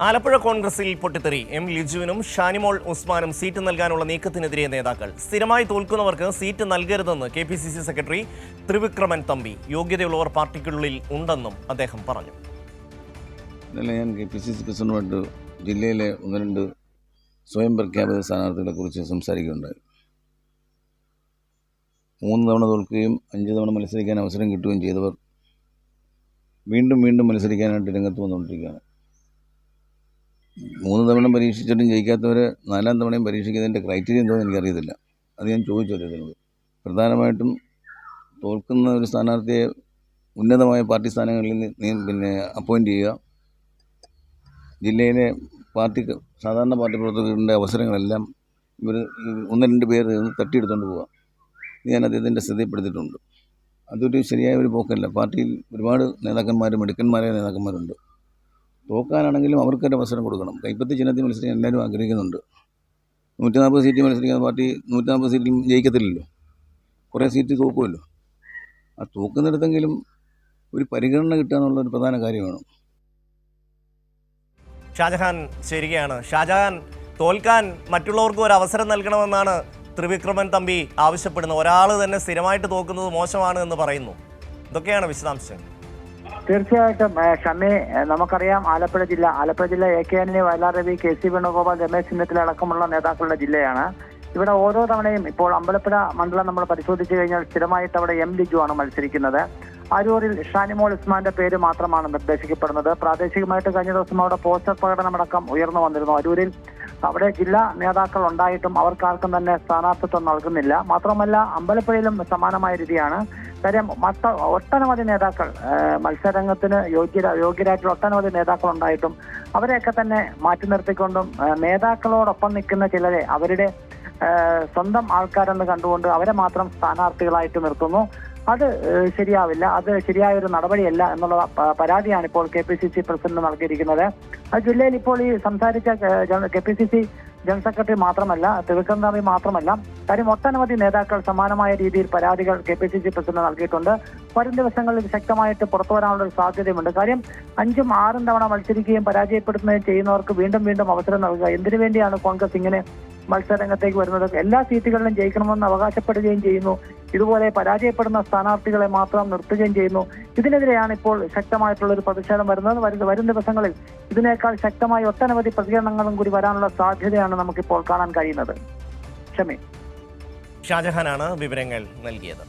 ആലപ്പുഴ കോൺഗ്രസിൽ പൊട്ടിത്തെറി. എം ലിജുവിനും ഷാനിമോൾ ഉസ്മാനും സീറ്റ് നൽകാനുള്ള നീക്കത്തിനെതിരെ നേതാക്കൾ. സ്ഥിരമായി തോൽക്കുന്നവർക്ക് സീറ്റ് നൽകരുതെന്ന് KPCC സെക്രട്ടറി ത്രിവിക്രമൻ തമ്പി. യോഗ്യതയുള്ളവർ പാർട്ടിക്കുള്ളിൽ ഉണ്ടെന്നും അദ്ദേഹം പറഞ്ഞു. ഇന്നലെ ഞാൻ KPCC പ്രസിഡന്റുമായിട്ട് ജില്ലയിലെ ഒന്ന് രണ്ട് സ്വയം പ്രഖ്യാപിത സ്ഥാനാർത്ഥികളെ കുറിച്ച് സംസാരിക്കുകയുണ്ടായി. 3 തവണ തോൽക്കുകയും 5 തവണ മത്സരിക്കാൻ അവസരം കിട്ടുകയും ചെയ്തവർ വീണ്ടും മത്സരിക്കാനായിട്ട് രംഗത്ത് വന്നുകൊണ്ടിരിക്കുകയാണ്. 3 തവണ പരീക്ഷിച്ചിട്ടും ജയിക്കാത്തവരെ 4ാം തവണയും പരീക്ഷിക്കുന്നതിൻ്റെ ക്രൈറ്റീരിയ എന്തോന്ന് എനിക്കറിയത്തില്ല. അത് ഞാൻ ചോദിച്ചു അദ്ദേഹത്തിനോട്. പ്രധാനമായിട്ടും തോൽക്കുന്ന ഒരു സ്ഥാനാർത്ഥിയെ ഉന്നതമായ പാർട്ടി സ്ഥാനങ്ങളിൽ അപ്പോയിൻറ്റ് ചെയ്യുക, ജില്ലയിലെ സാധാരണ പാർട്ടി പ്രവർത്തകരുടെ അവസരങ്ങളെല്ലാം ഇവർ 1-2 പേർ തട്ടിയെടുത്തുകൊണ്ട് പോവുക. ഞാൻ അദ്ദേഹത്തിൻ്റെ ശ്രദ്ധയിൽപ്പെടുത്തിയിട്ടുണ്ട്. അതൊരു ശരിയായ ഒരു പോക്കല്ല. പാർട്ടിയിൽ ഒരുപാട് മിടുക്കന്മാരായ നേതാക്കന്മാരുണ്ട്. തോക്കാനാണെങ്കിലും അവർക്കൊരു അവസരം കൊടുക്കണം. കൈപ്പത്തി ചിഹ്നത്തിൽ മത്സരിക്കാൻ എല്ലാവരും ആഗ്രഹിക്കുന്നുണ്ട്. 140 സീറ്റ് മത്സരിക്കുന്ന പാർട്ടി 140 സീറ്റിൽ ജയിക്കത്തില്ലല്ലോ, കുറേ സീറ്റ് തോക്കുമല്ലോ. ആ തോക്കുന്നിടത്തെങ്കിലും ഒരു പരിഗണന കിട്ടുക എന്നുള്ളൊരു പ്രധാന കാര്യമാണ്. ഷാജഹാൻ ചേരുകയാണ്. ഷാജഹാൻ, തോൽക്കാൻ മറ്റുള്ളവർക്കും ഒരു അവസരം നൽകണമെന്നാണ് ത്രിവിക്രമൻ തമ്പി ആവശ്യപ്പെടുന്നത്. ഒരാൾ തന്നെ സ്ഥിരമായിട്ട് തോക്കുന്നത് മോശമാണ് എന്ന് പറയുന്നു. ഇതൊക്കെയാണ് വിശദാംശങ്ങൾ. തീർച്ചയായിട്ടും ഷമി, നമുക്കറിയാം ആലപ്പുഴ ജില്ല AK ആന്റണി, വയലാർ രവി, KC വേണുഗോപാൽ, രമേശ് ചെന്നിത്തല അടക്കമുള്ള നേതാക്കളുടെ ജില്ലയാണ്. ഇവിടെ ഓരോ തവണയും ഇപ്പോൾ അമ്പലപ്പുഴ മണ്ഡലം നമ്മൾ പരിശോധിച്ചു കഴിഞ്ഞാൽ സ്ഥിരമായിട്ട് അവിടെ M ലിജു ആണ് മത്സരിക്കുന്നത്. അരൂരിൽ ഷാനിമോൾ ഉസ്മാന്റെ പേര് മാത്രമാണ് നിർദ്ദേശിക്കപ്പെടുന്നത്. പ്രാദേശികമായിട്ട് കഴിഞ്ഞ ദിവസം അവിടെ പോസ്റ്റർ പ്രകടനമടക്കം ഉയർന്നു വന്നിരുന്നു. അരൂരിൽ അവിടെ ജില്ലാ നേതാക്കൾ ഉണ്ടായിട്ടും അവർക്കാർക്കും തന്നെ സ്ഥാനാർത്ഥിത്വം നൽകുന്നില്ല. മാത്രമല്ല അമ്പലപ്പുഴയിലും സമാനമായ രീതിയാണ്. കാര്യം ഒട്ടനവധി നേതാക്കൾ മത്സരരംഗത്തിന് യോഗ്യരായിട്ടുള്ള ഒട്ടനവധി നേതാക്കൾ ഉണ്ടായിട്ടും അവരെയൊക്കെ തന്നെ മാറ്റി നിർത്തിക്കൊണ്ടും നേതാക്കളോടൊപ്പം നിൽക്കുന്ന ചിലരെ അവരുടെ സ്വന്തം ആൾക്കാരെന്ന് കണ്ടുകൊണ്ട് അവരെ മാത്രം സ്ഥാനാർത്ഥികളായിട്ട് നിർത്തുന്നു. അത് ശരിയാവില്ല, അത് ശരിയായ ഒരു നടപടിയല്ല എന്നുള്ള പരാതിയാണ് ഇപ്പോൾ KPCC പ്രസിഡന്റ് നൽകിയിരിക്കുന്നത്. അത് ജില്ലയിൽ ഇപ്പോൾ ഈ സംസാരിച്ച KPCC ജനറൽ സെക്രട്ടറി മാത്രമല്ല, ത്രിവിക്രമൻ തമ്പി മാത്രമല്ല, കാര്യം ഒട്ടനവധി നേതാക്കൾ സമാനമായ രീതിയിൽ പരാതികൾ KPCC പ്രസിഡന്റ് നൽകിയിട്ടുണ്ട്. വരും ദിവസങ്ങളിൽ ശക്തമായിട്ട് പുറത്തു വരാനുള്ള ഒരു സാധ്യതയുമുണ്ട്. കാര്യം 5ഉം 6ഉം തവണ മത്സരിക്കുകയും പരാജയപ്പെടുത്തുകയും ചെയ്യുന്നവർക്ക് വീണ്ടും അവസരം നൽകുക. എന്തിനു വേണ്ടിയാണ് കോൺഗ്രസ് ഇങ്ങനെ മത്സരരംഗത്തേക്ക് വരുന്നത്? എല്ലാ സീറ്റുകളിലും ജയിക്കണമെന്ന് അവകാശപ്പെടുകയും ചെയ്യുന്നു. ഇതുപോലെ പരാജയപ്പെടുന്ന സ്ഥാനാർത്ഥികളെ മാത്രം നിർത്തുകയും ചെയ്യുന്നു. ഇതിനെതിരെയാണ് ഇപ്പോൾ ശക്തമായിട്ടുള്ള ഒരു പ്രതിഷേധം വരുന്നത്. വരും ദിവസങ്ങളിൽ ഇതിനേക്കാൾ ശക്തമായ ഒട്ടനവധി പ്രതികരണങ്ങളും കൂടി വരാനുള്ള സാധ്യതയാണ് നമുക്കിപ്പോൾ കാണാൻ കഴിയുന്നത്. ഷമി, ഷാജഹാനാണ് വിവരങ്ങൾ നൽകിയത്.